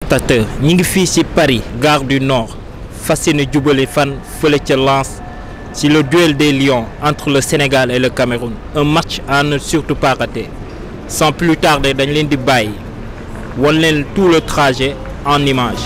téléspectateurs ñi ngi fii ci Paris gare du Nord fas yéene jubale fan fële ca Lens ci le duel des lions entre le Sénégal et le Cameroun, un match à ne surtout pas rater. Sans plus tarder dañ leen di bàyyi won leen tout le trajet en images.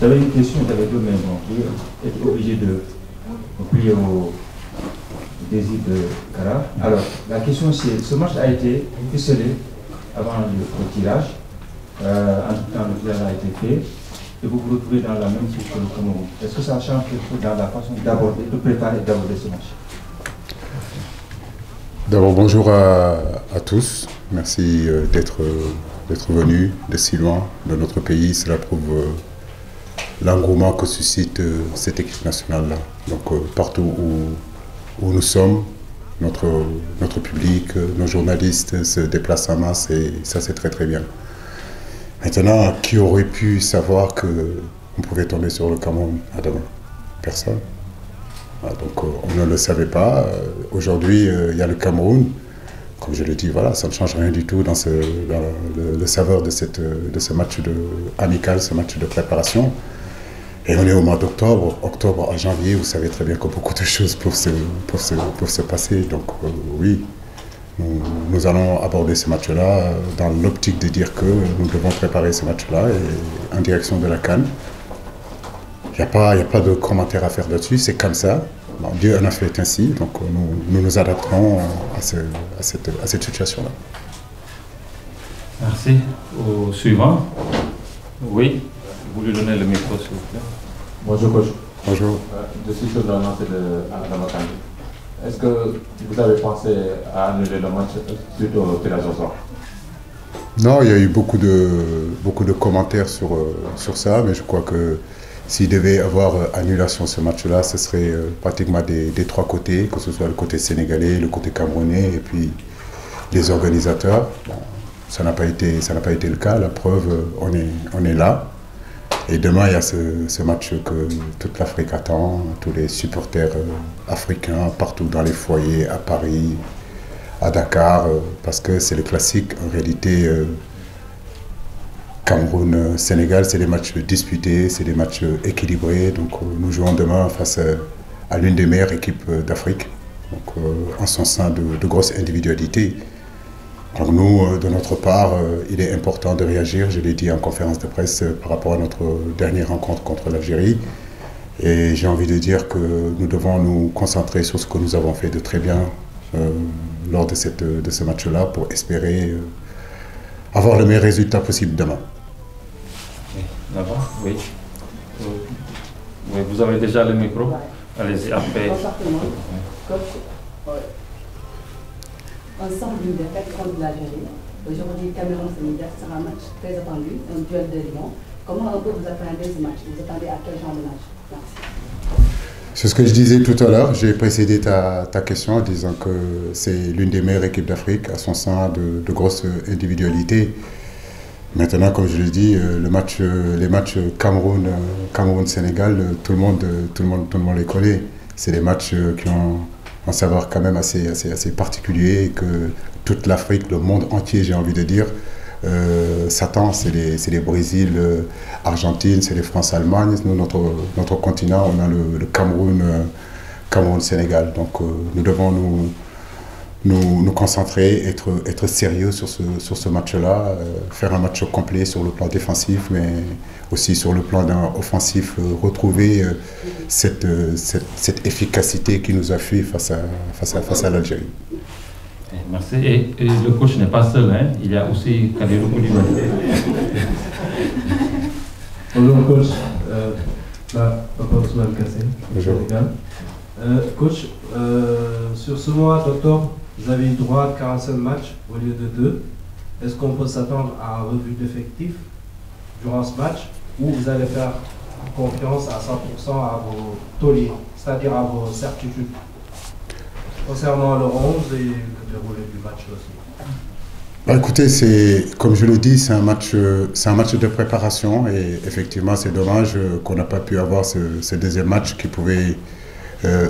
J'avais une question, j'avais deux mains, vous êtes obligé de plier au désir de Kara. Alors, la question c'est, ce match a été ficelé avant le tirage, en tout temps le tirage a été fait, et vous vous retrouvez dans la même chose que le Cameroun. Est-ce que ça change quelque chose dans la façon d'aborder, de préparer et d'aborder ce match? D'abord, bonjour à tous, merci d'être venus de si loin de notre pays. Cela prouve l'engouement que suscite cette équipe nationale-là. Donc partout où nous sommes, notre public, nos journalistes se déplacent en masse et ça c'est très très bien. Maintenant, qui aurait pu savoir qu'on pouvait tomber sur le Cameroun à demain? Personne. Voilà, donc on ne le savait pas. Aujourd'hui, il y a le Cameroun. Comme je l'ai dit, voilà, ça ne change rien du tout dans le saveur de ce match amical, ce match de préparation. Et on est au mois d'octobre. Octobre à janvier, vous savez très bien que beaucoup de choses peuvent se passer. Donc oui, nous allons aborder ce match-là dans l'optique de dire que nous devons préparer ce match-là en direction de la CAN. Il n'y a pas de commentaire à faire là-dessus, c'est comme ça. Bon, Dieu en a fait ainsi, donc nous adapterons à cette situation-là. Merci. Au suivant. Oui, vous lui donnez le micro, s'il vous plaît. Bonjour coach. Bonjour. Je suis sur l'annonce de Adama Kandé. Est-ce que vous avez pensé à annuler le match suite au tirage au sort? Non, il y a eu beaucoup de commentaires sur ça, mais je crois que s'il devait y avoir annulation ce match-là, ce serait pratiquement des trois côtés, que ce soit le côté sénégalais, le côté camerounais et puis les organisateurs. Bon, ça n'a pas été le cas, la preuve, on est là. Et demain, il y a ce match que toute l'Afrique attend, tous les supporters africains, partout dans les foyers, à Paris, à Dakar, parce que c'est le classique. En réalité, Cameroun-Sénégal, c'est des matchs disputés, c'est des matchs équilibrés. Donc nous jouons demain face à l'une des meilleures équipes d'Afrique, en son sein de grosses individualités. Donc nous, de notre part, il est important de réagir, je l'ai dit en conférence de presse, par rapport à notre dernière rencontre contre l'Algérie. Et j'ai envie de dire que nous devons nous concentrer sur ce que nous avons fait de très bien lors de ce match-là pour espérer avoir le meilleur résultat possible demain. Là-bas, oui. Oui, vous avez déjà le micro. Allez-y, après. Ensemble d'une défaite contre l'Algérie. Aujourd'hui, Cameroun-Sénégal sera un match très attendu, un duel de Lyon. Comment un peu vous appréhendez ce match? Vous attendez à quel genre de match? Merci. C'est ce que je disais tout à l'heure. J'ai précédé ta question en disant que c'est l'une des meilleures équipes d'Afrique, à son sein de grosses individualités. Maintenant, comme je l'ai dit, les matchs Cameroun-Sénégal, tout le monde les connaît. C'est des matchs qui ont un savoir quand même assez particulier et que toute l'Afrique, le monde entier, j'ai envie de dire, s'attend. C'est les Brésil, Argentine, c'est les France, Allemagne. Nous, notre continent, on a le Cameroun-Sénégal. Donc nous devons nous concentrer, être sérieux sur ce match-là, faire un match complet sur le plan défensif, mais aussi sur le plan offensif, retrouver cette efficacité qui nous a fait face à l'Algérie. Merci. Et le coach n'est pas seul, hein? Il y a aussi Kalidou Koulibaly. Bonjour coach, Papa Ousmane Kassé. Bonjour. Coach, sur ce mois d'octobre, vous avez eu droit à 45 matchs au lieu de 2. Est-ce qu'on peut s'attendre à un revue d'effectifs durant ce match ou vous allez faire confiance à 100% à vos tauliers, c'est-à-dire à vos certitudes concernant le 11 et le déroulé du match aussi? Bah écoutez, comme je l'ai dit, c'est un match de préparation et effectivement c'est dommage qu'on n'a pas pu avoir ce deuxième match qui pouvait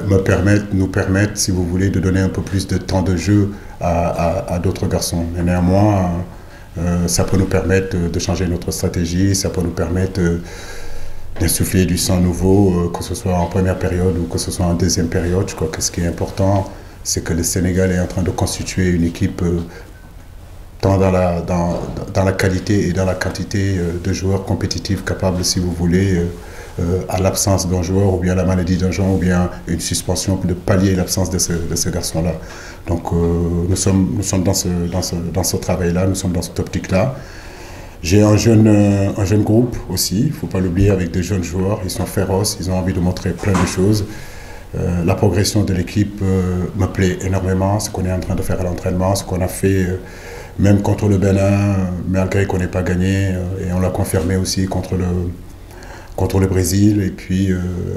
nous permettre, si vous voulez, de donner un peu plus de temps de jeu à d'autres garçons. Mais néanmoins, ça peut nous permettre de changer notre stratégie, ça peut nous permettre d'insuffler du sang nouveau, que ce soit en première période ou que ce soit en deuxième période. Je crois que ce qui est important, c'est que le Sénégal est en train de constituer une équipe tant dans la qualité et dans la quantité de joueurs compétitifs capables, si vous voulez, à l'absence d'un joueur ou bien la maladie d'un joueur ou bien une suspension de pallier l'absence de ce garçon-là. Donc nous sommes dans ce travail-là, nous sommes dans cette optique-là. J'ai un jeune groupe aussi, il ne faut pas l'oublier, avec des jeunes joueurs, ils sont féroces, ils ont envie de montrer plein de choses. La progression de l'équipe me plaît énormément, ce qu'on est en train de faire à l'entraînement, ce qu'on a fait même contre le Bénin, malgré qu'on n'ait pas gagné, et on l'a confirmé aussi contre le Brésil, et puis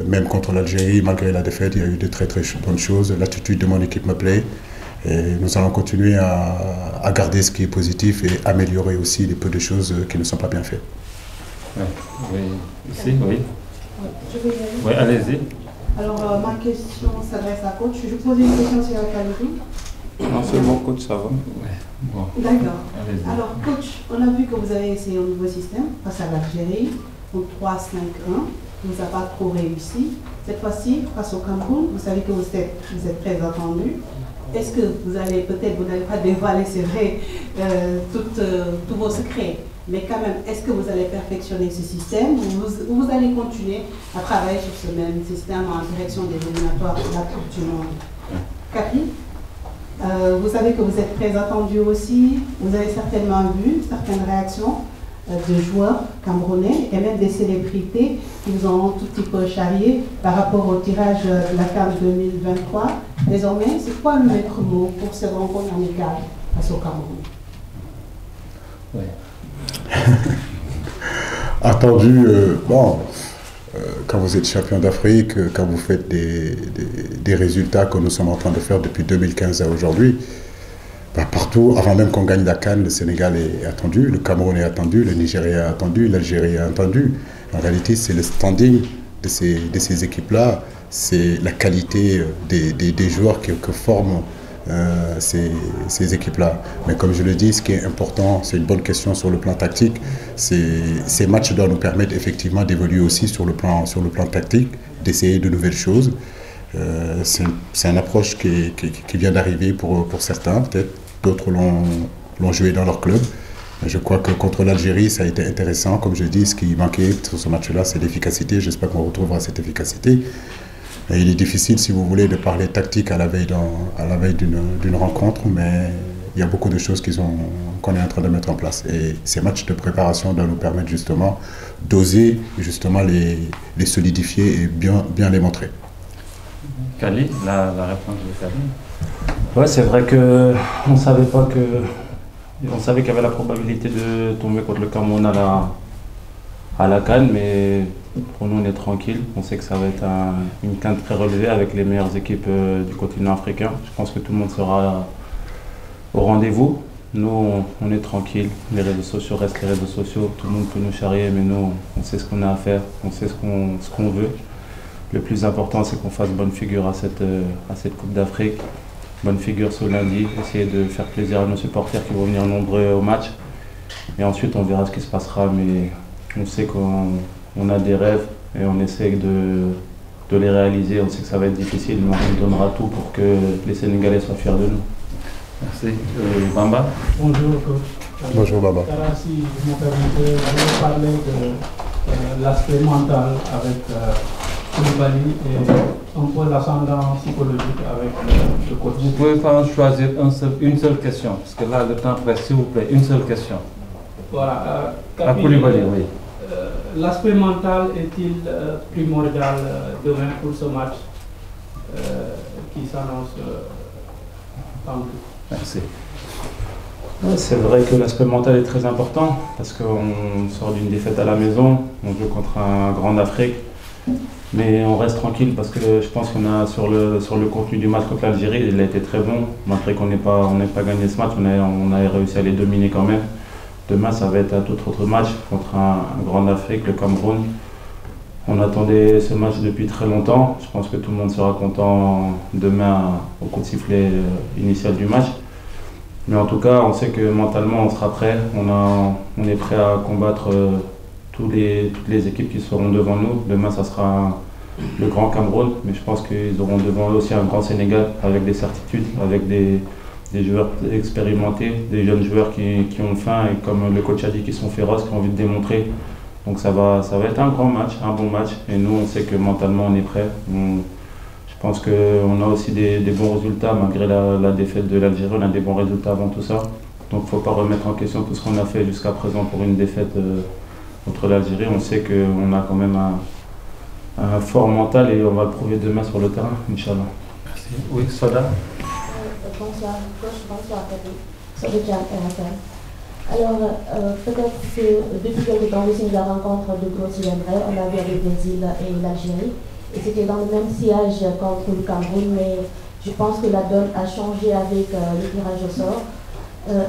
même contre l'Algérie, malgré la défaite, il y a eu de très très bonnes choses. L'attitude de mon équipe me plaît, et nous allons continuer à garder ce qui est positif et améliorer aussi les peu de choses qui ne sont pas bien faites. Oui, ici, oui. Oui, allez-y. Alors, ma question s'adresse à coach. Je pose une question sur la qualité. Non, c'est bon, coach, ça va. Ouais. Bon. D'accord. Allez-y. Alors, coach, on a vu que vous avez essayé un nouveau système face à l'Algérie, en 3-5-1. Vous n'avez pas trop réussi. Cette fois-ci, face au Cameroun, vous savez que vous êtes très attendu. Est-ce que vous allez, peut-être, vous n'allez pas dévoiler, c'est vrai, tous vos secrets, mais quand même, est-ce que vous allez perfectionner ce système ou vous allez continuer à travailler sur ce même système en direction des éliminatoires de la Coupe du Monde? Capi, vous savez que vous êtes très attendu aussi. Vous avez certainement vu certaines réactions de joueurs camerounais et même des célébrités qui vous ont un tout petit peu charrié par rapport au tirage de la CAN 2023. Désormais, c'est quoi le maître mot pour ces rencontres amicales face au Cameroun? Attendu, quand vous êtes champion d'Afrique, quand vous faites des résultats que nous sommes en train de faire depuis 2015 à aujourd'hui, partout, avant même qu'on gagne la CAN, le Sénégal est attendu, le Cameroun est attendu, le Nigeria est attendu, l'Algérie est attendu. En réalité, c'est le standing de ces équipes-là, c'est la qualité des joueurs que forment ces équipes-là. Mais comme je le dis, ce qui est important, c'est une bonne question sur le plan tactique. Ces matchs doivent nous permettre effectivement d'évoluer aussi sur le plan tactique, d'essayer de nouvelles choses. C'est une approche qui vient d'arriver pour certains, peut-être d'autres l'ont joué dans leur club. Je crois que contre l'Algérie, ça a été intéressant. Comme je dis, ce qui manquait sur ce match-là, c'est l'efficacité. J'espère qu'on retrouvera cette efficacité. Et il est difficile, si vous voulez, de parler tactique à la veille d'une rencontre, mais il y a beaucoup de choses qu'on est en train de mettre en place. Et ces matchs de préparation doivent nous permettre justement d'oser justement les solidifier et bien les montrer. Kali, la réponse de Kali. Ouais, c'est vrai qu'on savait pas que. On savait qu'il y avait la probabilité de tomber contre le Cameroun à la CAN, mais pour nous on est tranquille. On sait que ça va être une CAN très relevée avec les meilleures équipes du continent africain. Je pense que tout le monde sera au rendez-vous. Nous, on est tranquille. Les réseaux sociaux restent les réseaux sociaux. Tout le monde peut nous charrier, mais nous, on sait ce qu'on a à faire. On sait ce qu'on veut. Le plus important, c'est qu'on fasse bonne figure à cette Coupe d'Afrique. Bonne figure ce lundi, essayer de faire plaisir à nos supporters qui vont venir nombreux au match. Et ensuite, on verra ce qui se passera, mais on sait qu'on a des rêves et on essaie de les réaliser. On sait que ça va être difficile, mais on donnera tout pour que les Sénégalais soient fiers de nous. Merci. Bamba. Bonjour, coach. Bonjour, Bamba. Si vous me permettez, je vais parler de l'aspect mental avec Koulibaly et un peu l'ascendant psychologique avec le coach. Vous pouvez pas choisir une seule question, parce que là, le temps presse, s'il vous plaît, une seule question. Voilà. À Koulibaly, oui. L'aspect mental est-il primordial demain pour ce match qui s'annonce tantôt? Merci. Ouais, c'est vrai que l'aspect mental est très important parce qu'on sort d'une défaite à la maison, on joue contre un grand d'Afrique. Mais on reste tranquille parce que je pense qu'on a sur le contenu du match contre l'Algérie, il a été très bon. Malgré qu'on n'ait pas gagné ce match, on a réussi à les dominer quand même. Demain, ça va être un tout autre match contre un grand d'Afrique, le Cameroun. On attendait ce match depuis très longtemps. Je pense que tout le monde sera content demain au coup de sifflet initial du match. Mais en tout cas, on sait que mentalement, on sera prêt. On est prêt à combattre toutes les équipes qui seront devant nous. Demain, ça sera le grand Cameroun, mais je pense qu'ils auront devant eux aussi un grand Sénégal avec des certitudes, avec des joueurs expérimentés, des jeunes joueurs qui ont faim et comme le coach a dit, qui sont féroces, qui ont envie de démontrer. Donc ça va être un grand match, un bon match. Et nous, on sait que mentalement, on est prêt. Je pense qu'on a aussi des bons résultats, malgré la défaite de l'Algérie, on a des bons résultats avant tout ça. Donc il ne faut pas remettre en question tout ce qu'on a fait jusqu'à présent pour une défaite contre l'Algérie. On sait qu'on a quand même un fort mental et on va le prouver demain sur le terrain, Inch'Allah. Merci. Oui, Soda. Bonsoir, coach, bonsoir, Soda. Alors, peut-être que depuis quelque temps, aussi, la rencontre de gros cylindres, on a vu avec le Brésil et l'Algérie, et c'était dans le même sillage contre le Cameroun, mais je pense que la donne a changé avec le tirage au sort.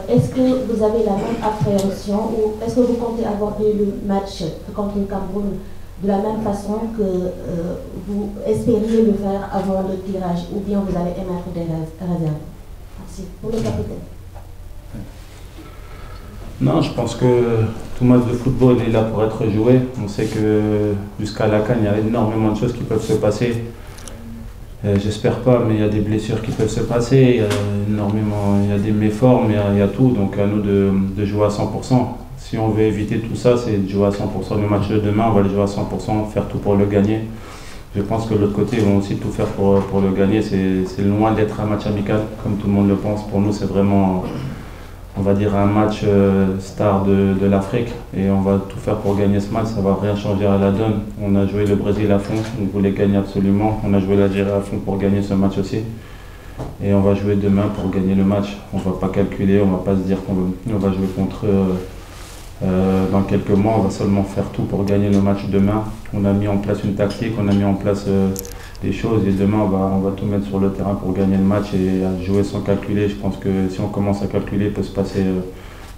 Est-ce que vous avez la même appréhension ou est-ce que vous comptez aborder le match contre le Cameroun de la même façon que vous espériez le faire avant le tirage, ou bien vous allez émettre des réserves? Merci. Pour le capitaine. Non, je pense que tout match de football est là pour être joué. On sait que jusqu'à la CAN, il y a énormément de choses qui peuvent se passer. J'espère pas, mais il y a des blessures qui peuvent se passer. Il y a des méformes, il y a tout. Donc à nous de jouer à 100%. Si on veut éviter tout ça, c'est de jouer à 100%. Le match de demain, on va le jouer à 100%, faire tout pour le gagner. Je pense que de l'autre côté, ils vont aussi tout faire pour le gagner. C'est loin d'être un match amical, comme tout le monde le pense. Pour nous, c'est vraiment, on va dire, un match star de l'Afrique. Et on va tout faire pour gagner ce match. Ça ne va rien changer à la donne. On a joué le Brésil à fond, on voulait gagner absolument. On a joué l'Algérie à fond pour gagner ce match aussi. Et on va jouer demain pour gagner le match. On ne va pas calculer, on ne va pas se dire qu'on va jouer contre eux dans quelques mois. On va seulement faire tout pour gagner le match demain. On a mis en place une tactique, on a mis en place des choses et demain on va tout mettre sur le terrain pour gagner le match et à jouer sans calculer. Je pense que si on commence à calculer, il peut se passer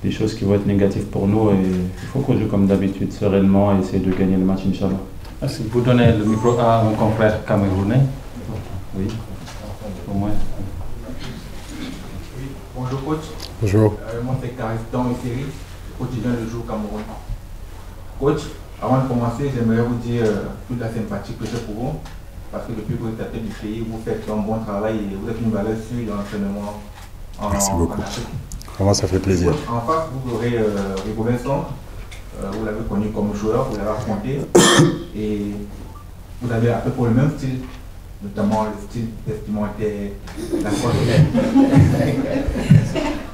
des choses qui vont être négatives pour nous et il faut qu'on joue comme d'habitude, sereinement et essayer de gagner le match, Inch'Allah. Merci. Vous donnez le micro à mon confrère camerounais. Oui, au moins. Oui. Bonjour coach. Bonjour. Moi c'est Caristan Série, quotidien Le Jour Cameroun. Coach, avant de commencer, j'aimerais vous dire toute la sympathie que j'ai pour vous. Parce que depuis que vous êtes à la tête du pays, vous faites un bon travail et vous êtes une valeur sûre dans l'entraînement en Merci beaucoup. En Afrique. Vraiment, ça fait plaisir. En face, vous aurez Rigobert Song. Vous l'avez connu comme joueur, vous l'avez affronté. Et vous avez à peu près le même style, notamment le style vestimentaire, la force.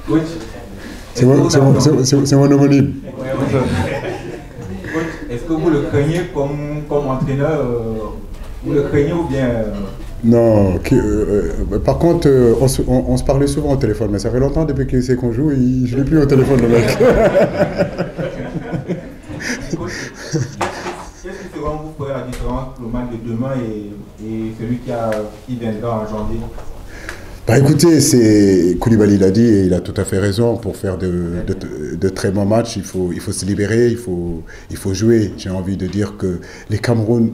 Coach, c'est mon homonyme. Coach, est-ce que vous le craignez comme entraîneur? Vous le craignez ou bien Non, par contre, on se parlait souvent au téléphone, mais ça fait longtemps depuis qu'il sait qu'on joue, je ne l'ai plus au téléphone, le mec. Qu'est-ce qui selon vous ferait la différence le match de demain et celui qui viendra en janvier? Bah écoutez, Koulibaly l'a dit et il a tout à fait raison. Pour faire de très bons matchs, il faut se libérer, il faut jouer. J'ai envie de dire que les Cameroun,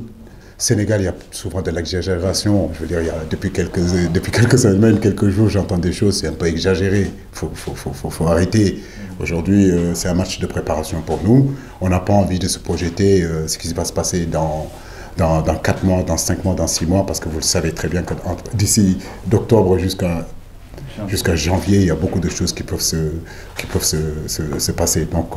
Sénégal, il y a souvent de l'exagération. Je veux dire, depuis quelques semaines, quelques jours, j'entends des choses, c'est un peu exagéré. Faut arrêter. Aujourd'hui, c'est un match de préparation pour nous. On n'a pas envie de se projeter ce qui va se passer dans 4 mois, dans 5 mois, dans 6 mois, parce que vous le savez très bien que d'ici d'octobre jusqu'à janvier, il y a beaucoup de choses qui peuvent se passer. Donc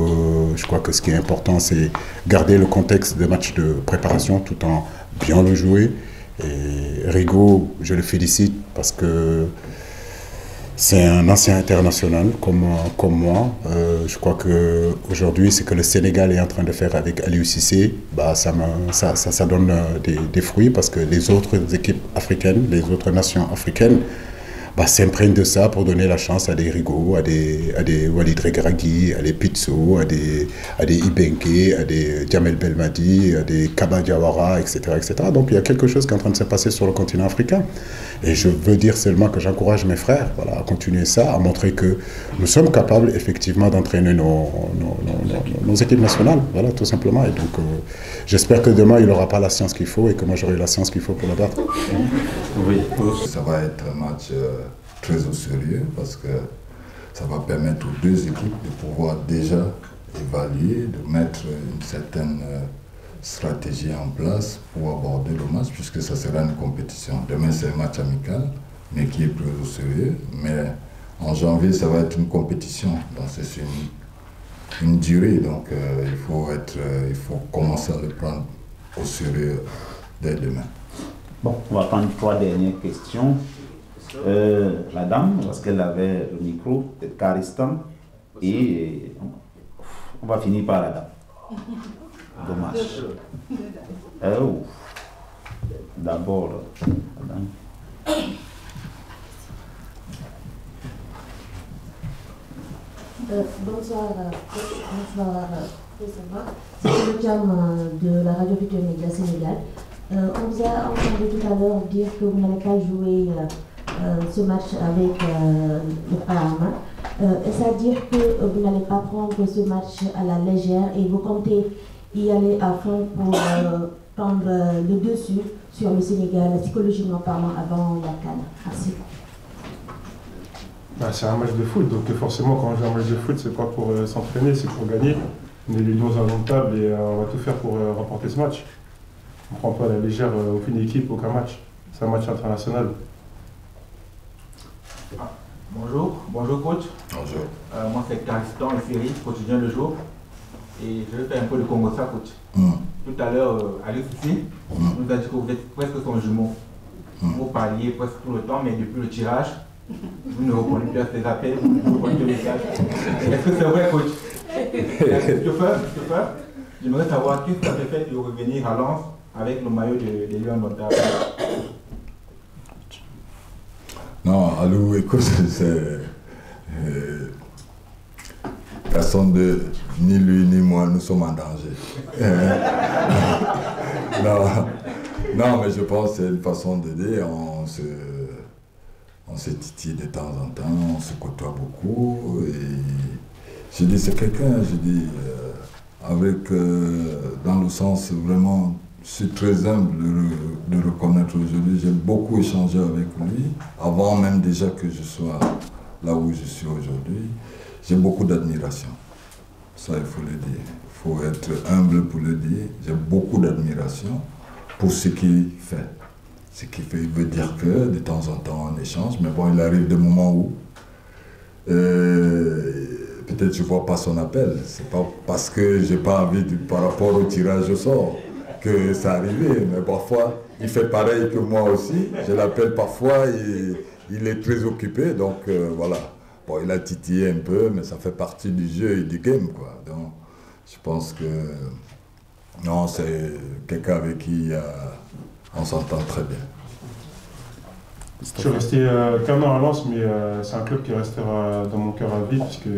je crois que ce qui est important, c'est garder le contexte de match de préparation tout en bien le jouer. Et Rigo, je le félicite parce que c'est un ancien international comme moi. Je crois qu'aujourd'hui, ce que le Sénégal est en train de faire avec Aliou Cissé, bah, ça donne des fruits parce que les autres équipes africaines, les autres nations africaines, bah, s'imprègnent de ça pour donner la chance à des Rigo, à des Walid Regragui, à des Pitso, à des Ibenke, à des Djamel Belmadi, à des Kaba Diawara, etc., etc. Donc il y a quelque chose qui est en train de se passer sur le continent africain. Et je veux dire seulement que j'encourage mes frères à continuer ça, à montrer que nous sommes capables effectivement d'entraîner nos équipes nationales, voilà, tout simplement. Et donc j'espère que demain il n'aura pas la science qu'il faut et que moi j'aurai la science qu'il faut pour la battre. Oui, ça va être un match très au sérieux parce que ça va permettre aux deux équipes de pouvoir déjà évaluer, de mettre une certaine stratégie en place pour aborder le match, puisque ça sera une compétition. Demain, c'est un match amical, mais qui est plus au sérieux. Mais en janvier, ça va être une compétition. Donc, c'est une durée. Donc, il faut commencer à le prendre au sérieux dès demain. Bon, on va prendre 3 dernières questions. La dame, parce qu'elle avait le micro, c'est Caristan. Et on va finir par la dame. Dommage. D'abord, bonsoir, c'est le Jam de la Radio Futur Média Sénégal. On vous a entendu tout à l'heure dire que vous n'allez pas jouer ce match avec le Parma. C'est-à-dire que vous n'allez pas prendre ce match à la légère et vous comptez y aller à fond pour prendre le dessus sur le Sénégal, psychologiquement parlant, avant la CAN? Merci. C'est un match de foot, donc forcément quand on joue un match de foot, c'est pas pour s'entraîner, c'est pour gagner. On est les lions indomptables et on va tout faire pour remporter ce match. On ne prend pas à la légère aucune équipe, aucun match. C'est un match international. Bonjour coach. Bonjour. Moi c'est Caristan et Ferry, quotidien Le Jour. Et je vais faire un peu de Congo ça coach. Tout à l'heure, Alice ici nous a dit que vous êtes presque son jumeau. Vous parliez presque tout le temps, mais depuis le tirage, vous ne reprenez plus à ses appels, vous ne reprenez plus les messages. Est-ce que c'est vrai coach? Christopher, j'aimerais savoir qu'est-ce que ça fait fait de revenir à Lens avec le maillot des Lions notables. Non, Alou, écoute, c'est... personne de... Ni lui ni moi, nous sommes en danger. non, mais je pense que c'est une façon d'aider. On se titille de temps en temps, on se côtoie beaucoup. Et je dis, c'est quelqu'un, je dis, avec, dans le sens vraiment, je suis très humble de le reconnaître aujourd'hui. J'ai beaucoup échangé avec lui, avant même déjà que je sois là où je suis aujourd'hui. J'ai beaucoup d'admiration. Ça, il faut le dire. Il faut être humble pour le dire. J'ai beaucoup d'admiration pour ce qu'il fait. Ce qu'il fait, il veut dire que de temps en temps on échange, mais bon, il arrive des moments où peut-être je ne vois pas son appel. C'est pas parce que je n'ai pas envie, par rapport au tirage au sort, que ça arrivé. Mais parfois, il fait pareil que moi aussi. Je l'appelle parfois et il est très occupé. Donc voilà. Bon, il a titillé un peu, mais ça fait partie du jeu et du game, quoi. Donc, je pense que... Non, c'est quelqu'un avec qui on s'entend très bien. Je suis resté qu'un an à Lens, mais c'est un club qui restera dans mon cœur à vie, puisque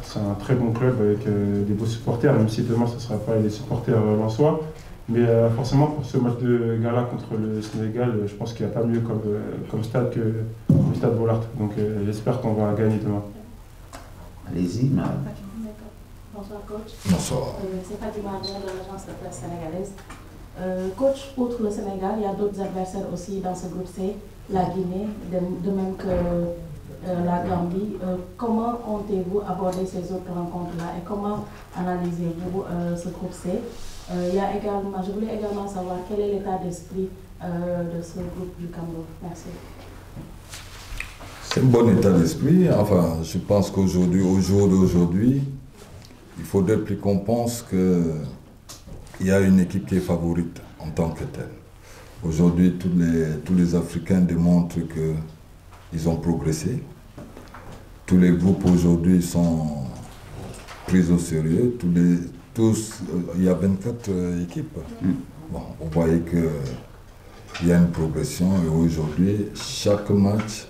c'est un très bon club avec des beaux supporters, même si demain ce ne sera pas les supporters lensois. Mais forcément, pour ce match de gala contre le Sénégal, je pense qu'il n'y a pas mieux comme stade que le stade Bollaert. Donc j'espère qu'on va gagner demain. Allez-y, madame. Bonsoir, coach. Bonsoir. C'est Fatima de l'agence de presse sénégalaise. Coach, outre le Sénégal, il y a d'autres adversaires aussi dans ce groupe C, la Guinée, de même que la Gambie. Comment comptez-vous aborder ces autres rencontres-là et comment analysez-vous ce groupe C? Je voulais également savoir quel est l'état d'esprit de ce groupe du Cameroun. Merci. C'est un bon état d'esprit. Enfin, je pense qu'aujourd'hui, au jour d'aujourd'hui, il faudrait plus qu'on pense qu'il y a une équipe qui est favorite en tant que telle. Aujourd'hui, tous les Africains démontrent qu'ils ont progressé. Tous les groupes aujourd'hui sont pris au sérieux. Il y a 24 équipes. Bon, vous voyez qu'il y a une progression et aujourd'hui, chaque match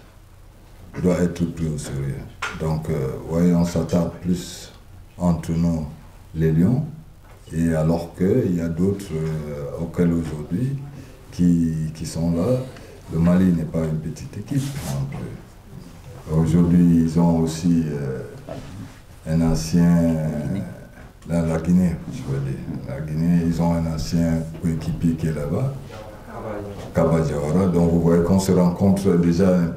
doit être pris au sérieux. Donc, voyez, on s'attarde plus entre nous, les Lions, et alors qu'il y a d'autres auxquels aujourd'hui qui sont là. Le Mali n'est pas une petite équipe. Aujourd'hui, ils ont aussi un ancien... la Guinée, je veux dire. La Guinée, ils ont un ancien coéquipier qui est là-bas, Kaba Diawara. Donc vous voyez qu'on se rencontre déjà un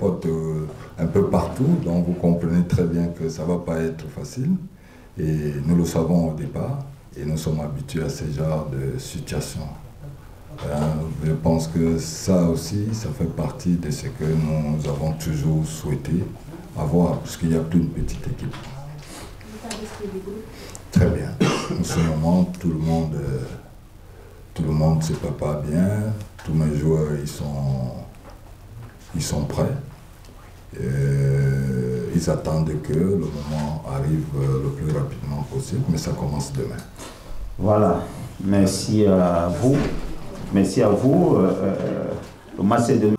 peu partout. Donc vous comprenez très bien que ça ne va pas être facile. Et nous le savons au départ. Et nous sommes habitués à ce genre de situation. Je pense que ça aussi, ça fait partie de ce que nous avons toujours souhaité avoir, puisqu'il n'y a plus une petite équipe. Très bien. En ce moment, tout le monde se prépare bien. Tous mes joueurs, ils sont prêts. Ils attendent que le moment arrive le plus rapidement possible, mais ça commence demain. Voilà. Merci à vous. Merci à vous. Le match est demain.